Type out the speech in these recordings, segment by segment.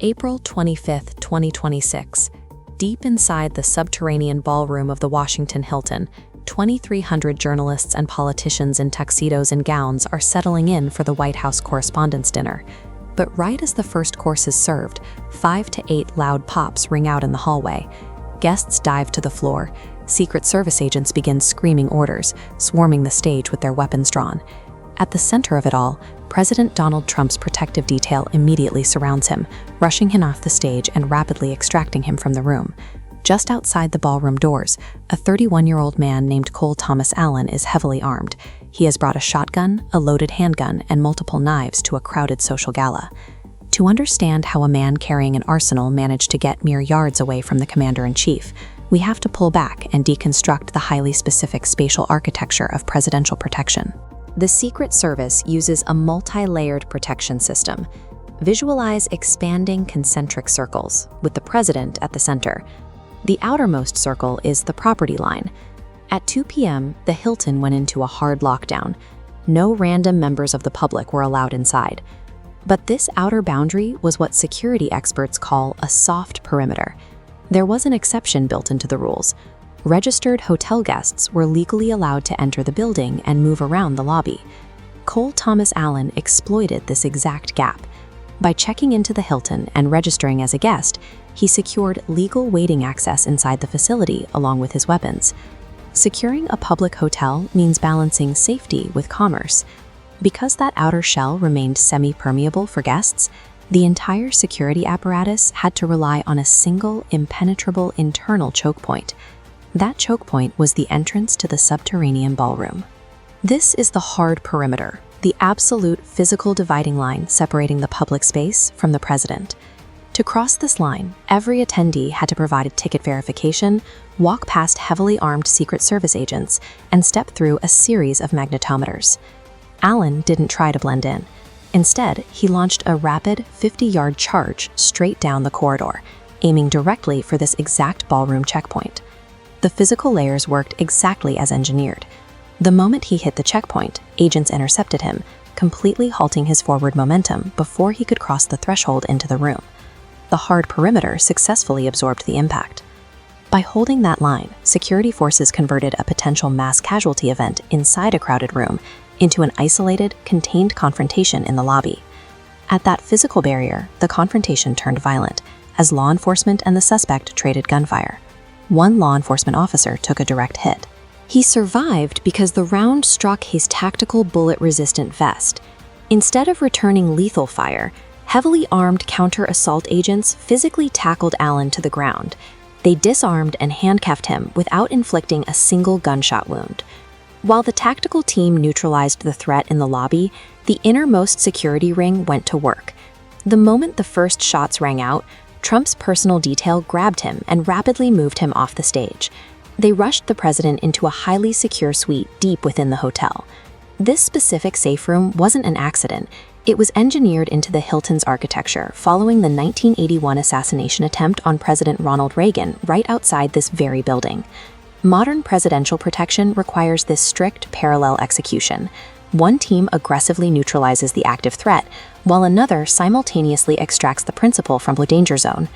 April 25, 2026. Deep inside the subterranean ballroom of the Washington Hilton, 2,300 journalists and politicians in tuxedos and gowns are settling in for the White House Correspondents Dinner. But right as the first course is served, 5 to 8 loud pops ring out in the hallway. Guests dive to the floor. Secret Service agents begin screaming orders, swarming the stage with their weapons drawn. At the center of it all, President Donald Trump's protective detail immediately surrounds him, rushing him off the stage and rapidly extracting him from the room. Just outside the ballroom doors, a 31-year-old man named Cole Tomas Allen is heavily armed. He has brought a shotgun, a loaded handgun, and multiple knives to a crowded social gala. To understand how a man carrying an arsenal managed to get mere yards away from the commander-in-chief, we have to pull back and deconstruct the highly specific spatial architecture of presidential protection. The Secret Service uses a multi-layered protection system. Visualize expanding concentric circles, with the president at the center. The outermost circle is the property line. At 2 p.m., the Hilton went into a hard lockdown. No random members of the public were allowed inside. But this outer boundary was what security experts call a soft perimeter. There was an exception built into the rules. Registered hotel guests were legally allowed to enter the building and move around the lobby. Cole Tomas Allen exploited this exact gap. By checking into the Hilton and registering as a guest, he secured legal waiting access inside the facility along with his weapons. Securing a public hotel means balancing safety with commerce. Because that outer shell remained semi-permeable for guests, the entire security apparatus had to rely on a single, impenetrable internal choke point. That choke point was the entrance to the subterranean ballroom. This is the hard perimeter, the absolute physical dividing line separating the public space from the president. To cross this line, every attendee had to provide a ticket verification, walk past heavily armed Secret Service agents, and step through a series of magnetometers. Allen didn't try to blend in. Instead, he launched a rapid 50-yard charge straight down the corridor, aiming directly for this exact ballroom checkpoint. The physical layers worked exactly as engineered. The moment he hit the checkpoint, agents intercepted him, completely halting his forward momentum before he could cross the threshold into the room. The hard perimeter successfully absorbed the impact. By holding that line, security forces converted a potential mass casualty event inside a crowded room into an isolated, contained confrontation in the lobby. At that physical barrier, the confrontation turned violent, as law enforcement and the suspect traded gunfire. One law enforcement officer took a direct hit. He survived because the round struck his tactical bullet-resistant vest. Instead of returning lethal fire, heavily armed counter-assault agents physically tackled Allen to the ground. They disarmed and handcuffed him without inflicting a single gunshot wound. While the tactical team neutralized the threat in the lobby, the innermost security ring went to work. The moment the first shots rang out, Trump's personal detail grabbed him and rapidly moved him off the stage. They rushed the president into a highly secure suite deep within the hotel. This specific safe room wasn't an accident. It was engineered into the Hilton's architecture following the 1981 assassination attempt on President Ronald Reagan right outside this very building. Modern presidential protection requires this strict parallel execution. One team aggressively neutralizes the active threat, while another simultaneously extracts the principal from the danger zone.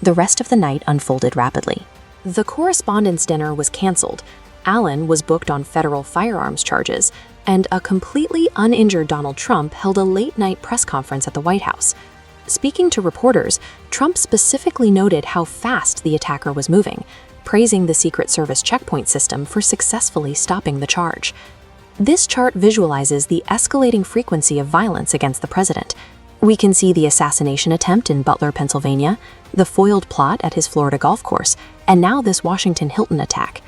The rest of the night unfolded rapidly. The Correspondents' Dinner was canceled. Allen was booked on federal firearms charges, and a completely uninjured Donald Trump held a late-night press conference at the White House. Speaking to reporters, Trump specifically noted how fast the attacker was moving, praising the Secret Service checkpoint system for successfully stopping the charge. This chart visualizes the escalating frequency of violence against the president. We can see the assassination attempt in Butler, Pennsylvania, the foiled plot at his Florida golf course, and now this Washington Hilton attack.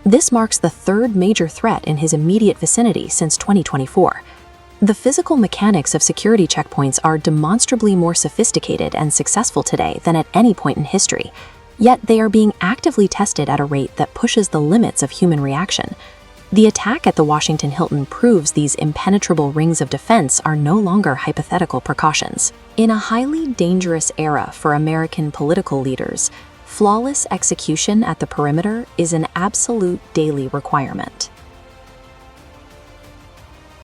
This marks the third major threat in his immediate vicinity since 2024. The physical mechanics of security checkpoints are demonstrably more sophisticated and successful today than at any point in history, yet they are being actively tested at a rate that pushes the limits of human reaction. The attack at the Washington Hilton proves these impenetrable rings of defense are no longer hypothetical precautions. In a highly dangerous era for American political leaders, flawless execution at the perimeter is an absolute daily requirement.